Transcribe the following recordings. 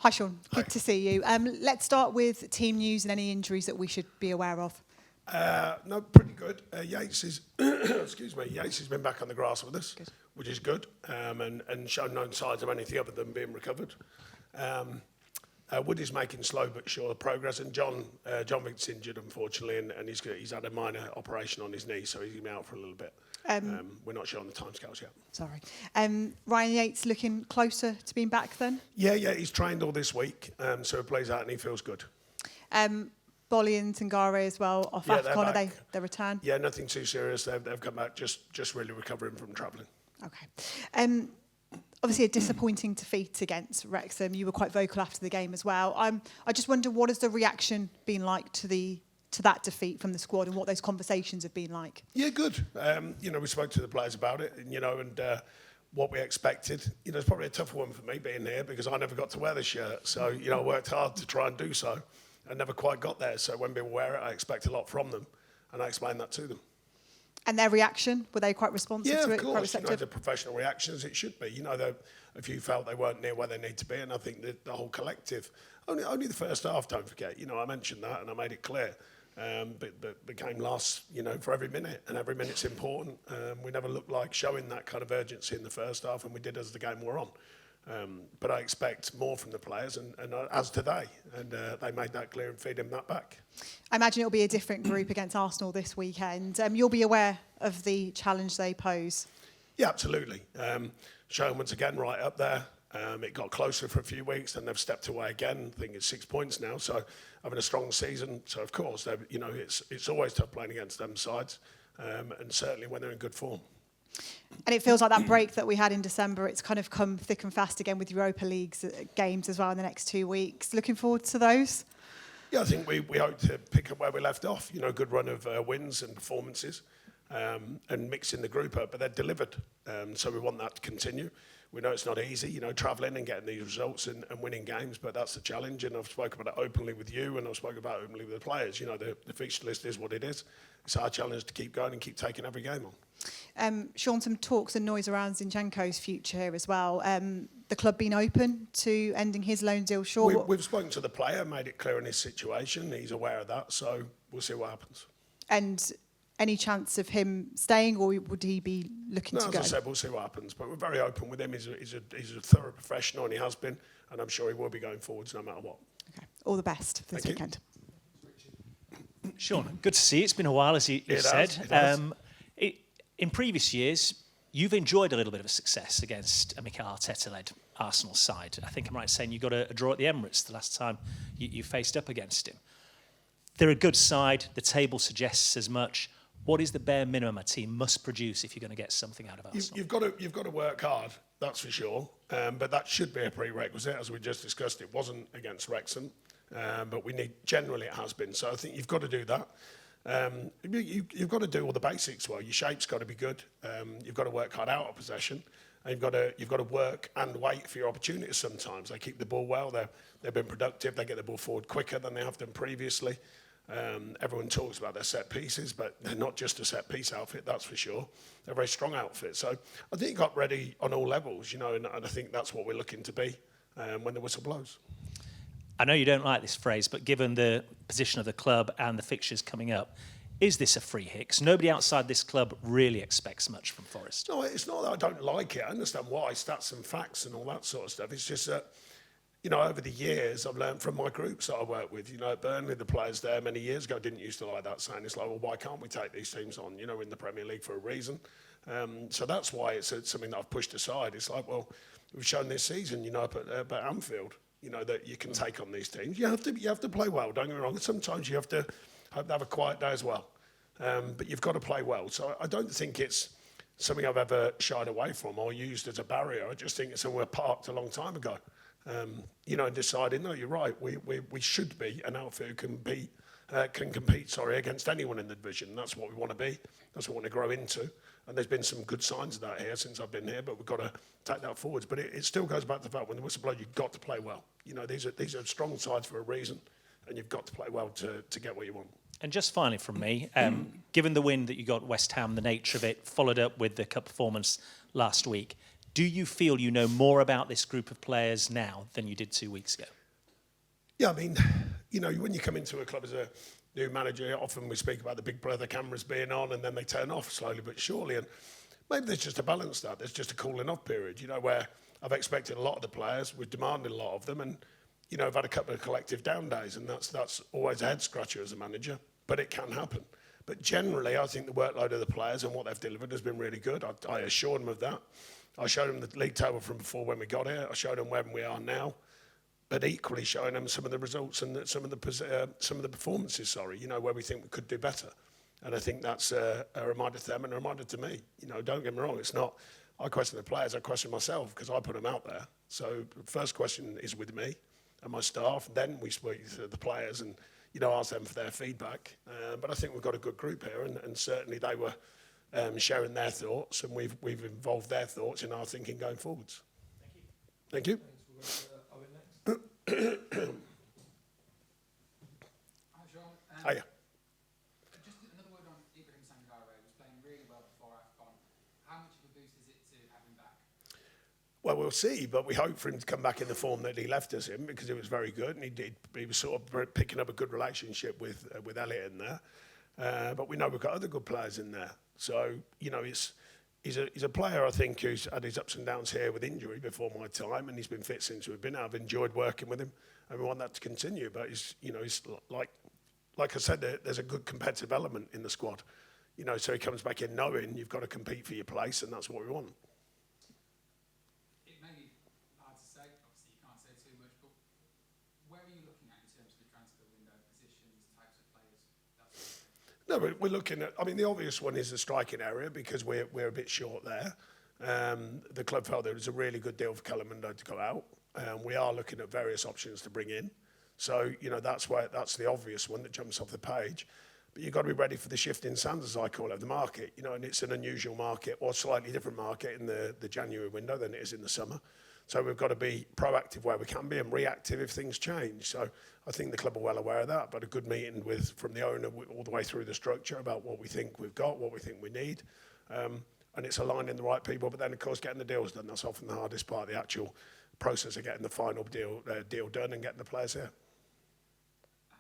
Hi, Sean. Good to see you. Let's start with team news and any injuries that we should be aware of. No, pretty good. Yates is, excuse me, Yates has been back on the grass with us, which is good, and shown no signs of anything other than being recovered. Woody's making slow but sure progress, and John Vick's injured, unfortunately, and he's had a minor operation on his knee, so he's going to be out for a little bit. We're not sure on the timescales yet. Sorry. Ryan Yates looking closer to being back then? Yeah, he's trained all this week, so he plays out and he feels good. Bolly and Tangare as well off AFCON, are they their return? Yeah, nothing too serious. They've come back just really recovering from travelling. Okay. Obviously a disappointing defeat against Wrexham. You were quite vocal after the game as well. I just wonder, what has the reaction been like to that defeat from the squad, and what those conversations have been like? Yeah, good. We spoke to the players about it, and what we expected. It's probably a tougher one for me being here because I never got to wear the shirt. So, I worked hard to try and do so. I never quite got there. So when people wear it, I expect a lot from them, and I explained that to them. And their reaction, were they quite responsive to it? Yeah, of course. Quite receptive? The professional reactions, it should be. A few felt they weren't near where they need to be, and I think that the whole collective, only the first half, don't forget. I mentioned that and I made it clear. But the game lasts, for every minute, and every minute's important. We never looked like showing that kind of urgency in the first half, and we did as the game wore on. But I expect more from the players, and as today, and they made that clear and feed him that back. I imagine it'll be a different group against Arsenal this weekend. You'll be aware of the challenge they pose. Yeah, absolutely. Showing once again right up there. It got closer for a few weeks, then they've stepped away again. I think it's 6 points now, so having a strong season. So of course, it's always tough playing against them sides, and certainly when they're in good form. And it feels like that break that we had in December, it's kind of come thick and fast again with Europa League's games as well in the next 2 weeks. Looking forward to those? Yeah, I think we hope to pick up where we left off. Good run of wins and performances, and mixing the group up, but they're delivered. So we want that to continue. We know it's not easy, travelling and getting these results and winning games, but that's the challenge. And I've spoken about it openly with you, and I've spoken about it openly with the players. The fixture list is what it is. It's our challenge to keep going and keep taking every game on. Sean, some talks and noise around Zinchenko's future here as well. The club being open to ending his loan deal short? We've spoken to the player, made it clear in his situation. He's aware of that, so we'll see what happens. And any chance of him staying, or would he be looking to go? As I said, we'll see what happens. But we're very open with him. He's a thorough professional, and he has been, and I'm sure he will be going forwards no matter what. Okay. All the best for this weekend. Sean, good to see you. It's been a while, as you said. In previous years, you've enjoyed a little bit of a success against a Mikel Arteta-led Arsenal side. I think I'm right in saying you got a draw at the Emirates the last time you faced up against him. They're a good side. The table suggests as much. What is the bare minimum a team must produce if you're going to get something out of Arsenal? You've got to work hard, that's for sure. But that should be a prerequisite, as we just discussed. It wasn't against Wrexham, but generally it has been. So I think you've got to do that. You've got to do all the basics well. Your shape's got to be good. You've got to work hard out of possession, and you've got to work and wait for your opportunities. Sometimes they keep the ball well. They've been productive. They get the ball forward quicker than they have done previously. Everyone talks about their set pieces, but they're not just a set piece outfit, that's for sure. They're a very strong outfit. So I think it got ready on all levels, and I think that's what we're looking to be when the whistle blows. I know you don't like this phrase, but given the position of the club and the fixtures coming up, is this a free hit? 'Cause nobody outside this club really expects much from Forest. No, it's not that I don't like it. I understand why, stats and facts and all that sort of stuff. It's just that, over the years, I've learned from my groups that I work with. At Burnley, the players there many years ago didn't used to like that saying. It's like, well, why can't we take these teams on, in the Premier League for a reason? So that's why it's something that I've pushed aside. It's like, well, we've shown this season, up at Anfield, that you can take on these teams. You have to play well, don't get me wrong. Sometimes you have to have a quiet day as well. But you've got to play well. So I don't think it's something I've ever shied away from or used as a barrier. I just think it's somewhere parked a long time ago. And deciding, no, you're right, we should be an outfit who can compete against anyone in the division. That's what we want to be. That's what we want to grow into. And there's been some good signs of that here since I've been here, but we've got to take that forwards. But it still goes back to the fact when the whistle blows, you've got to play well. These are strong sides for a reason, and you've got to play well to get what you want. And just finally from me, given the win that you got at West Ham, the nature of it, followed up with the cup performance last week, Do you feel you know more about this group of players now than you did 2 weeks ago? Yeah, I mean, when you come into a club as a new manager, often we speak about the big brother cameras being on and then they turn off slowly but surely. And maybe there's just a balance there. There's just a cooling off period, where I've expected a lot of the players, we've demanded a lot of them, and, I've had a couple of collective down days, and that's always a head scratcher as a manager, but it can happen. But generally, I think the workload of the players and what they've delivered has been really good. I assured them of that. I showed them the league table from before when we got here. I showed them where we are now, but equally showing them some of the results and some of the performances. Where we think we could do better. And I think that's a reminder to them and a reminder to me. Don't get me wrong. It's not. I question the players. I question myself because I put them out there. So the first question is with me and my staff. Then we speak to the players and ask them for their feedback. But I think we've got a good group here, and certainly they were. Sharing their thoughts, and we've involved their thoughts in our thinking going forwards. Thank you. Thanks. We'll go to Owen next. Hi, Sean. Hiya. Just another word on Ibrahim Sangare. He was playing really well before AFCON. How much of a boost is it to have him back? Well, we'll see, but we hope for him to come back in the form that he left us in, because it was very good, and he was sort of picking up a good relationship with Elliot in there. But we know we've got other good players in there. So, he's a player, I think, who's had his ups and downs here with injury before my time, and he's been fit since we've been out. I've enjoyed working with him, and we want that to continue. But he's like I said, there's a good competitive element in the squad. So he comes back in knowing you've got to compete for your place, and that's what we want. It may be hard to say, obviously you can't say too much, but where are you looking at in terms of the transfer window, positions, types of players, that sort of thing? No, but we're looking at. I mean, the obvious one is the striking area because we're a bit short there. The club felt there was a really good deal for Calamundo to go out. We are looking at various options to bring in. So that's the obvious one that jumps off the page. But you've got to be ready for the shift in sands, as I call it, of the market. And it's an unusual market or slightly different market in the January window than it is in the summer. So we've got to be proactive where we can be and reactive if things change. So I think the club are well aware of that, but a good meeting from the owner all the way through the structure about what we think we've got, what we think we need. And it's aligning the right people, but then, of course, getting the deals done. That's often the hardest part, the actual process of getting the final deal done and getting the players here.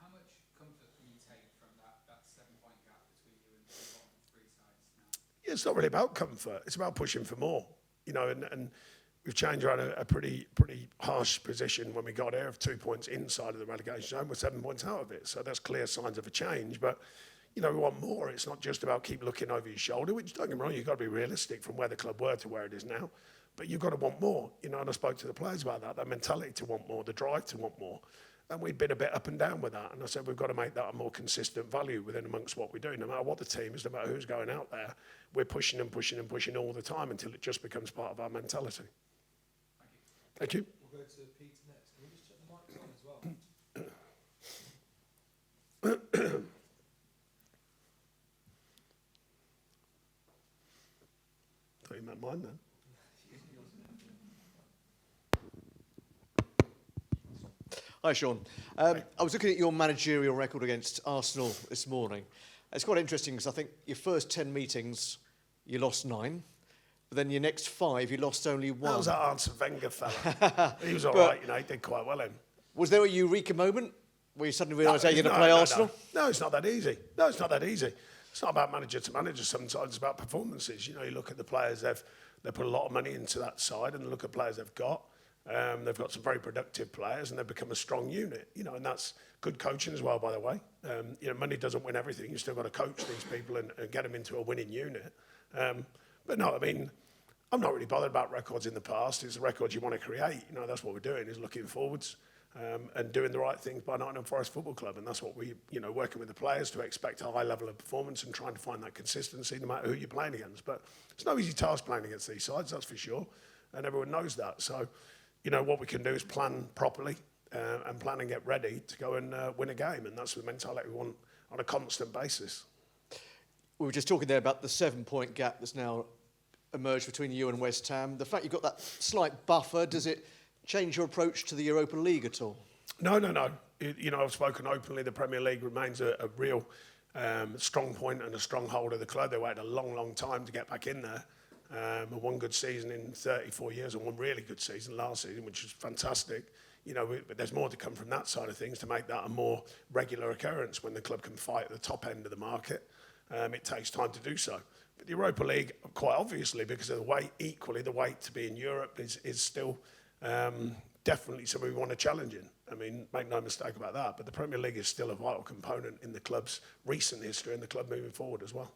How much comfort can you take from that 7-point gap between you and the bottom three sides now? Yeah, it's not really about comfort. It's about pushing for more, and we've changed around a pretty harsh position when we got here of 2 points inside of the relegation zone. We're 7 points out of it. So that's clear signs of a change. But, we want more. It's not just about keep looking over your shoulder, which, don't get me wrong, you've got to be realistic from where the club were to where it is now. But you've got to want more, and I spoke to the players about that mentality to want more, the drive to want more. And we'd been a bit up and down with that. And I said, we've got to make that a more consistent value within amongst what we do. No matter what the team is, no matter who's going out there, we're pushing and pushing and pushing all the time until it just becomes part of our mentality. Thank you. We'll go to Peter next. Can we just check the microphone as well? Thought you meant mine then. Hi, Sean. I was looking at your managerial record against Arsenal this morning. It's quite interesting because I think your first 10 meetings, you lost 9. But then your next 5, you lost only 1. That was that Arsene Wenger fella. He was all right, he did quite well in. Was there a eureka moment where you suddenly realised you're going to play Arsenal? No, it's not that easy. It's not about manager to manager sometimes. It's about performances. You look at the players, they've put a lot of money into that side, and look at players they've got. They've got some very productive players, and they've become a strong unit. And that's good coaching as well, by the way. Money doesn't win everything. You've still got to coach these people and get them into a winning unit. But no, I mean, I'm not really bothered about records in the past. It's the records you want to create. That's what we're doing, is looking forwards and doing the right things by Nottingham Forest Football Club. And that's what we, working with the players to expect a high level of performance and trying to find that consistency no matter who you're playing against. But it's no easy task playing against these sides, that's for sure. And everyone knows that. So, what we can do is plan properly and plan and get ready to go and win a game. And that's the mentality we want on a constant basis. We were just talking there about the 7-point gap that's now emerged between you and West Ham. The fact you've got that slight buffer, does it change your approach to the Europa League at all? No. I've spoken openly. The Premier League remains a real strong point and a stronghold of the club. They waited a long, long time to get back in there. and one good season in 34 years, and one really good season last season, which was fantastic. You know, but there's more to come from that side of things to make that a more regular occurrence when the club can fight at the top end of the market. It takes time to do so. But the Europa League, quite obviously, because of the weight, equally the weight to be in Europe is still definitely something we want to challenge in. I mean, make no mistake about that. But the Premier League is still a vital component in the club's recent history and the club moving forward as well.